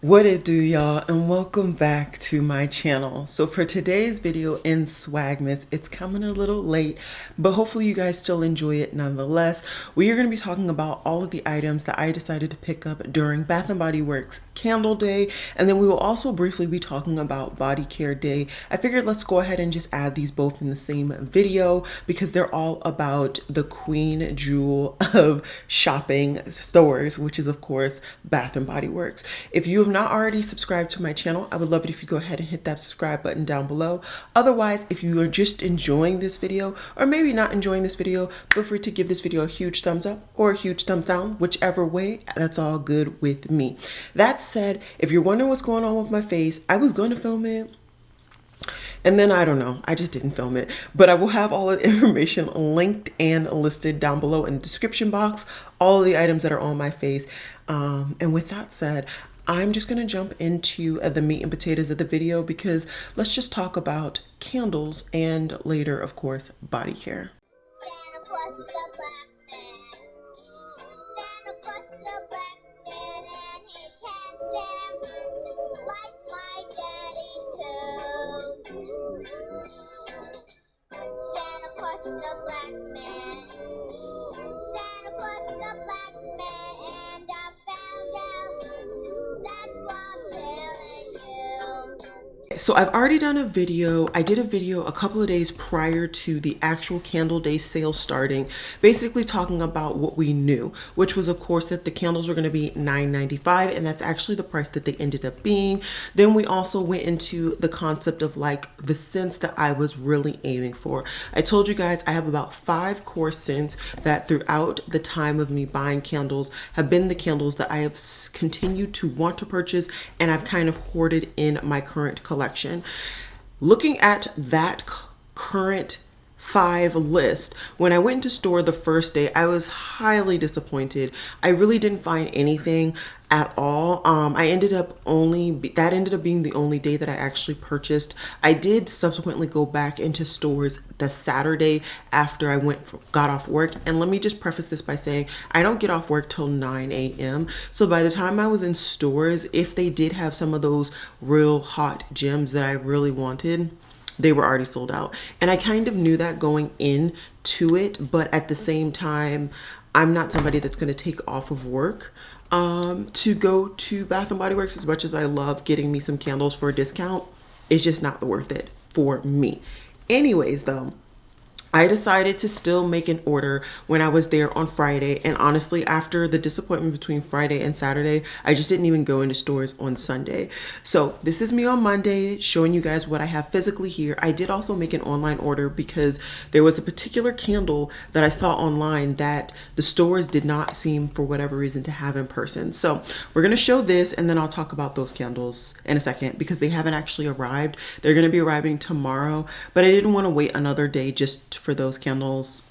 What it do, y'all, and welcome back to my channel. So for today's video in Swagmas, it's coming a little late, but hopefully you guys still enjoy it nonetheless. We are going to be talking about all of the items that I decided to pick up during Bath & Body Works Candle Day, and then we will also briefly be talking about Body Care Day. I figured let's go ahead and just add these both in the same video because they're all about the queen jewel of shopping stores, which is of course Bath & Body Works. If you have not already subscribed to my channel, I would love it if you go ahead and hit that subscribe button down below. Otherwise, if you are just enjoying this video or maybe not enjoying this video, feel free to give this video a huge thumbs up or a huge thumbs down, whichever way, that's all good with me. That said, if you're wondering what's going on with my face, I was going to film it and then I don't know, I just didn't film it, but I will have all the information linked and listed down below in the description box, all of the items that are on my face. And with that said, I'm just gonna jump into the meat and potatoes of the video because let's just talk about candles and later, of course, body care. So I've already done a video. I did a video a couple of days prior to the actual candle day sale starting, basically talking about what we knew, which was of course that the candles were going to be $9.95, and that's actually the price that they ended up being. Then we also went into the concept of like the scents that I was really aiming for. I told you guys I have about 5 core scents that throughout the time of me buying candles have been the candles that I have continued to want to purchase and I've kind of hoarded in my current collection. Looking at that current 5 list, when I went into store the first day, I was highly disappointed. I really didn't find anything at all. That ended up being the only day that I actually purchased. I did subsequently go back into stores the Saturday after I got off work. And let me just preface this by saying I don't get off work till 9 a.m. So by the time I was in stores, if they did have some of those real hot gems that I really wanted, they were already sold out. And I kind of knew that going into it, but at the same time, I'm not somebody that's going to take off of work to go to Bath & Body Works. As much as I love getting me some candles for a discount, it's just not worth it for me. Anyways, though, I decided to still make an order when I was there on Friday. And honestly, after the disappointment between Friday and Saturday, I just didn't even go into stores on Sunday. So this is me on Monday showing you guys what I have physically here. I did also make an online order because there was a particular candle that I saw online that the stores did not seem, for whatever reason, to have in person. So we're going to show this and then I'll talk about those candles in a second because they haven't actually arrived. They're going to be arriving tomorrow, but I didn't want to wait another day just for those candles.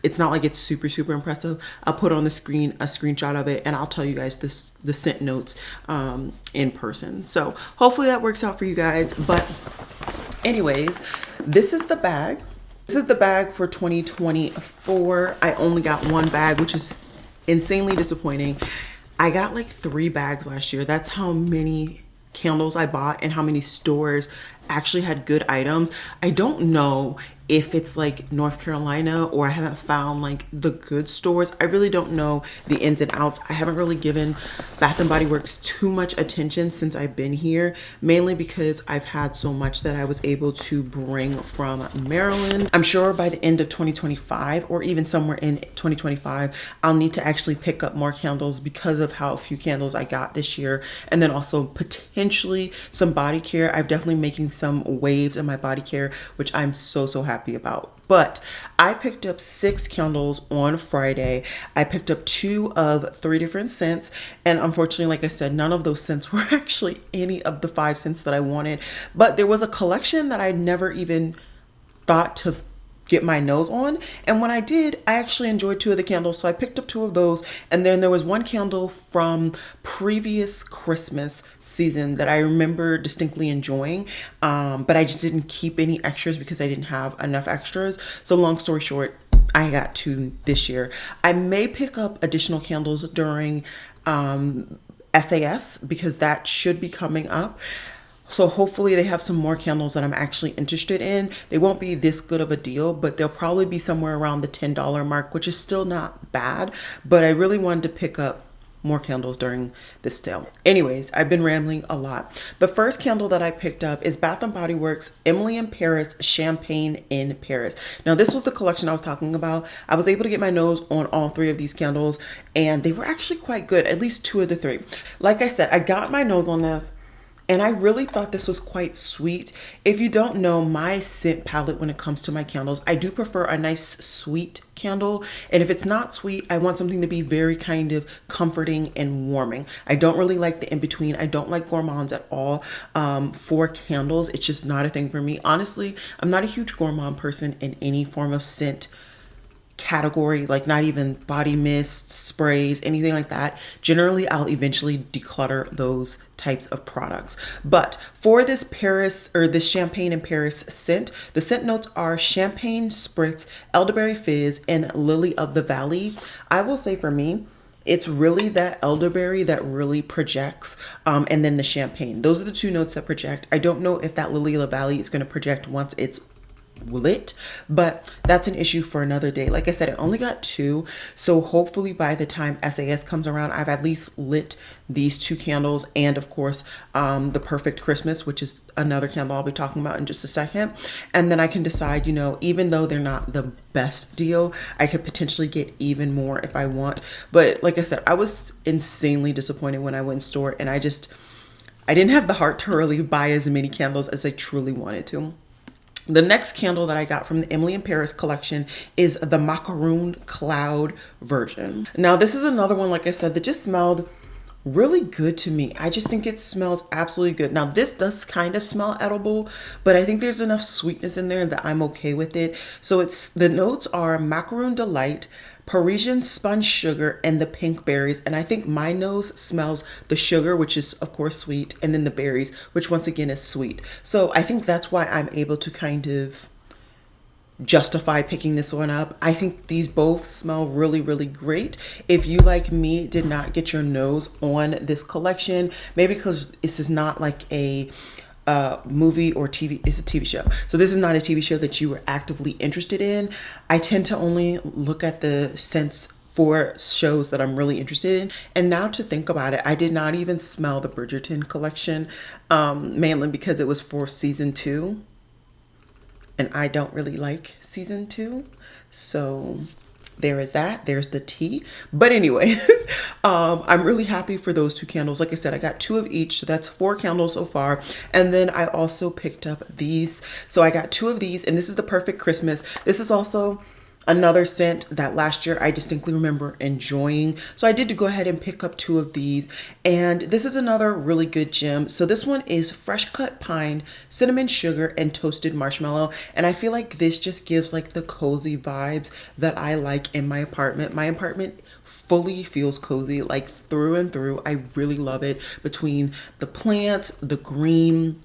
It's not like it's super impressive. I'll put on the screen a screenshot of it and I'll tell you guys the scent notes in person. So hopefully that works out for you guys. But anyways, this is the bag. This is the bag for 2024. I only got one bag, which is insanely disappointing. I got like 3 bags last year. That's how many candles I bought and how many stores actually had good items. I don't know if it's like North Carolina or I haven't found like the good stores. I really don't know the ins and outs. I haven't really given Bath & Body Works too much attention since I've been here, mainly because I've had so much that I was able to bring from Maryland. I'm sure by the end of 2025 or even somewhere in 2025, I'll need to actually pick up more candles because of how few candles I got this year. And then also potentially some body care. I've definitely making some waves in my body care, which I'm so happy about. But I picked up 6 candles on Friday. I picked up 2 of 3 different scents, and unfortunately, like I said, none of those scents were actually any of the 5 scents that I wanted. But there was a collection that I never even thought to get my nose on, and when I did, I actually enjoyed 2 of the candles, so I picked up 2 of those. And then there was one candle from previous Christmas season that I remember distinctly enjoying, but I just didn't keep any extras because I didn't have enough extras. So long story short, I got 2 this year. I may pick up additional candles during SAS because that should be coming up. So hopefully they have some more candles that I'm actually interested in. They won't be this good of a deal, but they'll probably be somewhere around the $10 mark, which is still not bad. But I really wanted to pick up more candles during this sale. Anyways, I've been rambling a lot. The first candle that I picked up is Bath & Body Works Emily in Paris Champagne in Paris. Now this was the collection I was talking about. I was able to get my nose on all three of these candles and they were actually quite good, at least two of the three. Like I said, I got my nose on this and I really thought this was quite sweet. If you don't know my scent palette when it comes to my candles, I do prefer a nice sweet candle. And if it's not sweet, I want something to be very kind of comforting and warming. I don't really like the in-between. I don't like gourmands at all for candles. It's just not a thing for me. Honestly, I'm not a huge gourmand person in any form of scent category, like not even body mists, sprays, anything like that. Generally, I'll eventually declutter those types of products. But for this Paris or this Champagne in Paris scent, the scent notes are champagne spritz, elderberry fizz, and lily of the valley. I will say for me, it's really that elderberry that really projects, and then the champagne. Those are the two notes that project. I don't know if that lily of the valley is going to project once it's lit, but that's an issue for another day. Like I said, I only got two, so hopefully by the time SAS comes around, I've at least lit these two candles, and of course the Perfect Christmas, which is another candle I'll be talking about in just a second. And then I can decide, you know, even though they're not the best deal, I could potentially get even more if I want. But like I said, I was insanely disappointed when I went in store, and I didn't have the heart to really buy as many candles as I truly wanted to. The next candle that I got from the Emily in Paris collection is the Macaroon Cloud version. Now this is another one, like I said, that just smelled really good to me. I just think it smells absolutely good. Now this does kind of smell edible, but I think there's enough sweetness in there that I'm okay with it. So the notes are Macaroon Delight, Parisian sponge sugar, and the pink berries. And I think my nose smells the sugar, which is of course sweet, and then the berries, which once again is sweet. So I think that's why I'm able to kind of justify picking this one up. I think these both smell really, really great. If you, like me, did not get your nose on this collection, maybe because this is not like a movie or TV, it's a TV show. So this is not a TV show that you were actively interested in. I tend to only look at the scents for shows that I'm really interested in. And now to think about it, I did not even smell the Bridgerton collection, mainly because it was for season 2. And I don't really like season 2. So there is that. There's the tea. But anyways, I'm really happy for those two candles. Like I said, I got 2 of each. So that's 4 candles so far. And then I also picked up these. So I got 2 of these. And this is the Perfect Christmas. This is also another scent that last year I distinctly remember enjoying. So I did go ahead and pick up 2 of these. And this is another really good gem. So this one is fresh cut pine, cinnamon sugar, and toasted marshmallow. And I feel like this just gives like the cozy vibes that I like in my apartment. My apartment fully feels cozy, like through and through. I really love it. Between the plants, the green,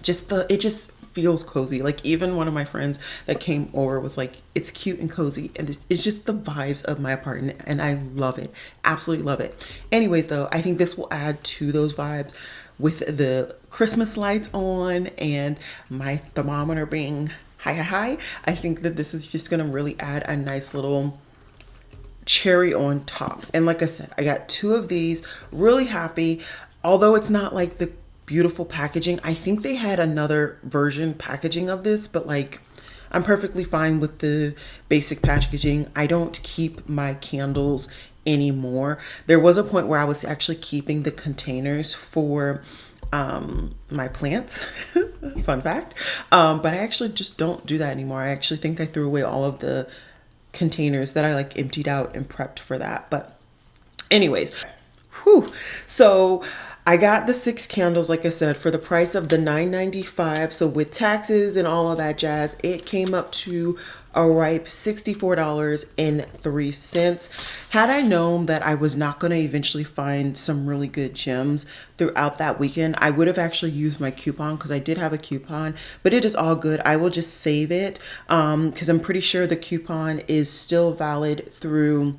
it just feels cozy. Like even one of my friends that came over was like, it's cute and cozy, and it's just the vibes of my apartment, and I love it. Absolutely love it. Anyways though, I think this will add to those vibes with the Christmas lights on and my thermometer being high. I think that this is just gonna really add a nice little cherry on top. And like I said, I got 2 of these. Really happy. Although it's not like the beautiful packaging, I think they had another version packaging of this, but like I'm perfectly fine with the basic packaging. I don't keep my candles anymore. There was a point where I was actually keeping the containers for my plants. Fun fact. But I actually just don't do that anymore. I actually think I threw away all of the containers that I like emptied out and prepped for that. But anyways, so I got the 6 candles, like I said, for the price of the $9.95. So with taxes and all of that jazz, it came up to a ripe $64.03. Had I known that I was not going to eventually find some really good gems throughout that weekend, I would have actually used my coupon, because I did have a coupon, but it is all good. I will just save it because I'm pretty sure the coupon is still valid through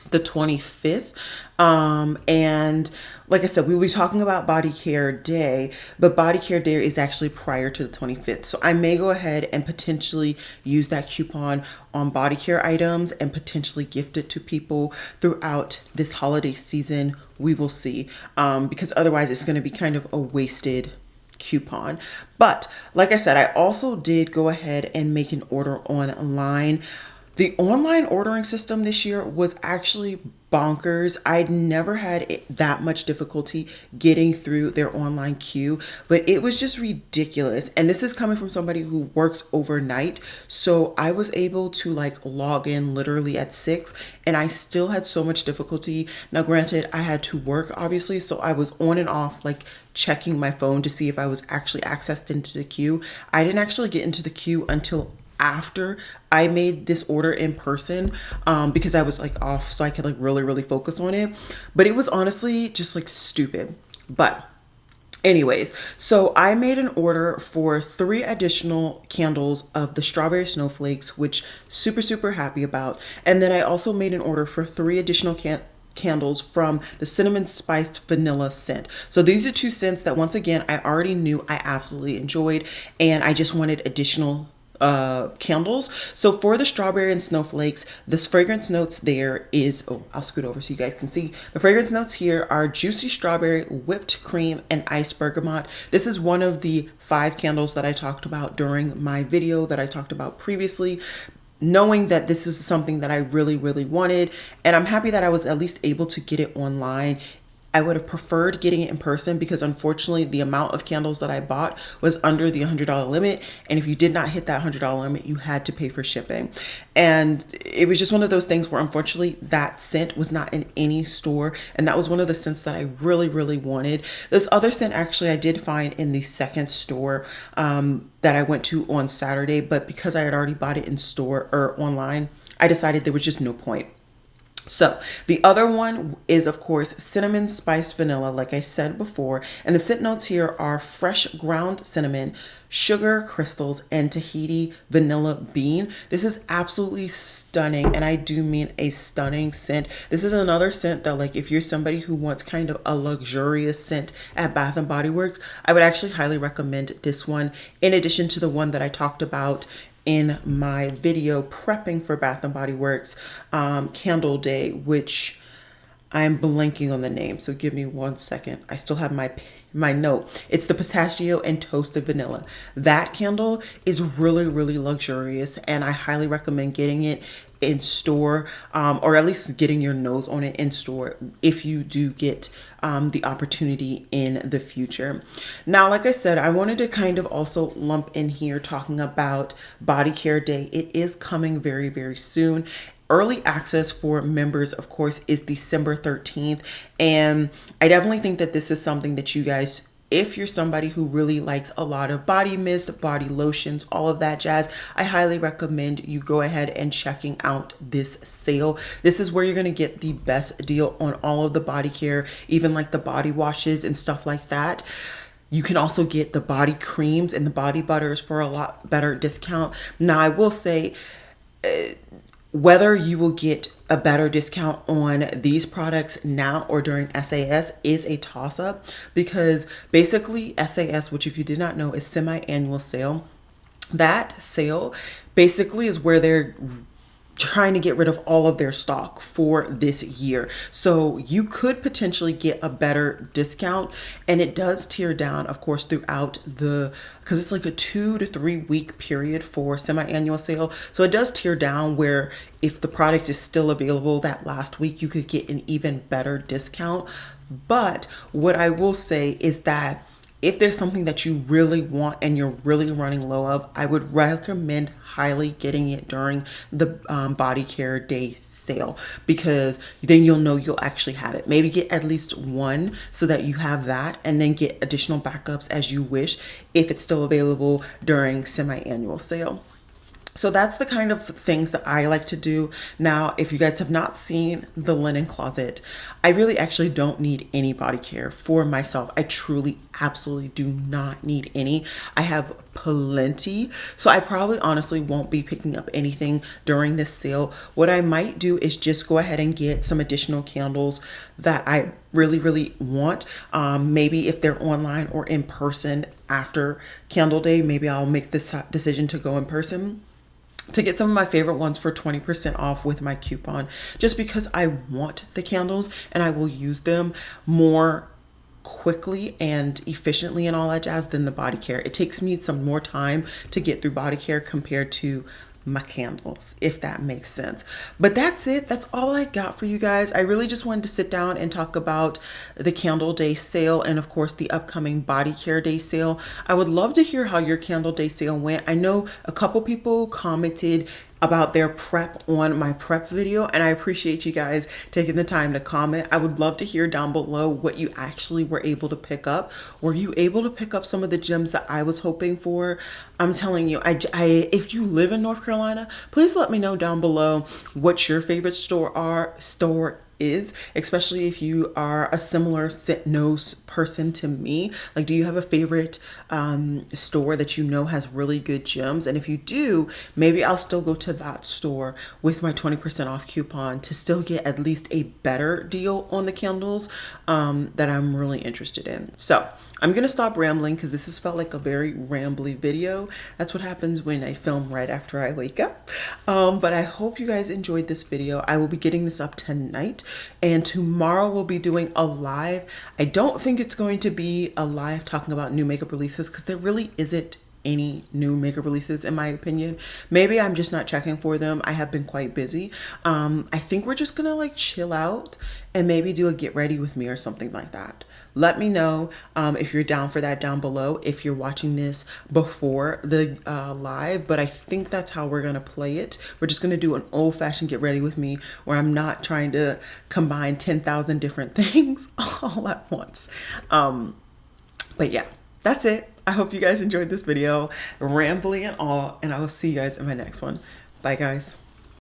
the 25th. And like I said, we will be talking about body care day, but body care day is actually prior to the 25th. So I may go ahead and potentially use that coupon on body care items and potentially gift it to people throughout this holiday season. We will see, because otherwise it's going to be kind of a wasted coupon. But like I said, I also did go ahead and make an order online. The online ordering system this year was actually bonkers. I'd never had that much difficulty getting through their online queue, but it was just ridiculous. And this is coming from somebody who works overnight. So I was able to like log in literally at 6 and I still had so much difficulty. Now, granted, I had to work obviously, so I was on and off like checking my phone to see if I was actually accessed into the queue. I didn't actually get into the queue until after I made this order in person, because I was like off, so I could like really focus on it. But it was honestly just like stupid. But anyways, so I made an order for 3 additional candles of the strawberry snowflakes, which super happy about. And then I also made an order for 3 additional candles from the cinnamon spiced vanilla scent. So these are 2 scents that once again I already knew I absolutely enjoyed, and I just wanted additional candles. So for the strawberry and snowflakes, this fragrance notes there is, oh, I'll scoot over so you guys can see. The fragrance notes here are juicy strawberry, whipped cream, and iced bergamot. This is one of the 5 candles that I talked about during my video that I talked about previously, knowing that this is something that I really wanted. And I'm happy that I was at least able to get it online. I would have preferred getting it in person because unfortunately the amount of candles that I bought was under the $100 limit. And if you did not hit that $100 limit, you had to pay for shipping. And it was just one of those things where unfortunately that scent was not in any store. And that was one of the scents that I really wanted. This other scent actually I did find in the second store that I went to on Saturday. But because I had already bought it in store or online, I decided there was just no point. So the other one is, of course, cinnamon spiced vanilla, like I said before. And the scent notes here are fresh ground cinnamon, sugar crystals, and Tahiti vanilla bean. This is absolutely stunning. And I do mean a stunning scent. This is another scent that, like, if you're somebody who wants kind of a luxurious scent at Bath and Body Works, I would actually highly recommend this one, in addition to the one that I talked about in my video prepping for Bath and Body Works candle day, which I'm blanking on the name, so give me 1 second. I still have my note. It's the pistachio and toasted vanilla. That candle is really luxurious, and I highly recommend getting it in store, or at least getting your nose on it in store if you do get the opportunity in the future. Now, like I said, I wanted to kind of also lump in here talking about Body Care Day. It is coming very soon. Early access for members, of course, is December 13th. And I definitely think that this is something that you guys, if you're somebody who really likes a lot of body mist, body lotions, all of that jazz, I highly recommend you go ahead and checking out this sale. This is where you're going to get the best deal on all of the body care, even like the body washes and stuff like that. You can also get the body creams and the body butters for a lot better discount. Now, I will say, whether you will get a better discount on these products now or during SAS is a toss-up, because basically SAS, which if you did not know is semi-annual sale, that sale basically is where they're trying to get rid of all of their stock for this year. So you could potentially get a better discount, and it does tear down, of course, throughout because it's like a 2 to 3 week period for semi-annual sale. So it does tear down where if the product is still available that last week, you could get an even better discount. But what I will say is that if there's something that you really want and you're really running low of, I would recommend highly getting it during the Body Care Day sale, because then you'll know you'll actually have it. Maybe get at least one so that you have that, and then get additional backups as you wish if it's still available during semi-annual sale. So that's the kind of things that I like to do. Now, if you guys have not seen the linen closet, I really actually don't need any body care for myself. I truly, absolutely do not need any. I have plenty. So I probably honestly won't be picking up anything during this sale. What I might do is just go ahead and get some additional candles that I really, really want. Maybe if they're online or in person after candle day, maybe I'll make this decision to go in person to get some of my favorite ones for 20% off with my coupon, just because I want the candles and I will use them more quickly and efficiently and all that jazz than the body care. It takes me some more time to get through body care compared to my candles, if that makes sense. But that's it. That's all I got for you guys. I really just wanted to sit down and talk about the candle day sale and of course the upcoming body care day sale. I would love to hear how your candle day sale went. I know a couple people commented about their prep on my prep video, and I appreciate you guys taking the time to comment. I would love to hear down below what you actually were able to pick up. Were you able to pick up some of the gems that I was hoping for? I'm telling you, if you live in North Carolina, please let me know down below what your favorite store is, especially if you are a similar sit nose person to me. Like, do you have a favorite store that you know has really good gems? And if you do, maybe I'll still go to that store with my 20% off coupon to still get at least a better deal on the candles that I'm really interested in. So I'm gonna stop rambling because this has felt like a very rambly video. That's what happens when I film right after I wake up. But I hope you guys enjoyed this video. I will be getting this up tonight, and tomorrow we'll be doing a live. I don't think it's going to be a live talking about new makeup releases because there really isn't any new makeup releases in my opinion. Maybe I'm just not checking for them. I have been quite busy. I think we're just gonna like chill out and maybe do a get ready with me or something like that. Let me know if you're down for that down below, if you're watching this before the live, but I think that's how we're gonna play it. We're just gonna do an old-fashioned get ready with me where I'm not trying to combine 10,000 different things all at once. But yeah, that's it. I hope you guys enjoyed this video, rambling and all, and I will see you guys in my next one. Bye guys.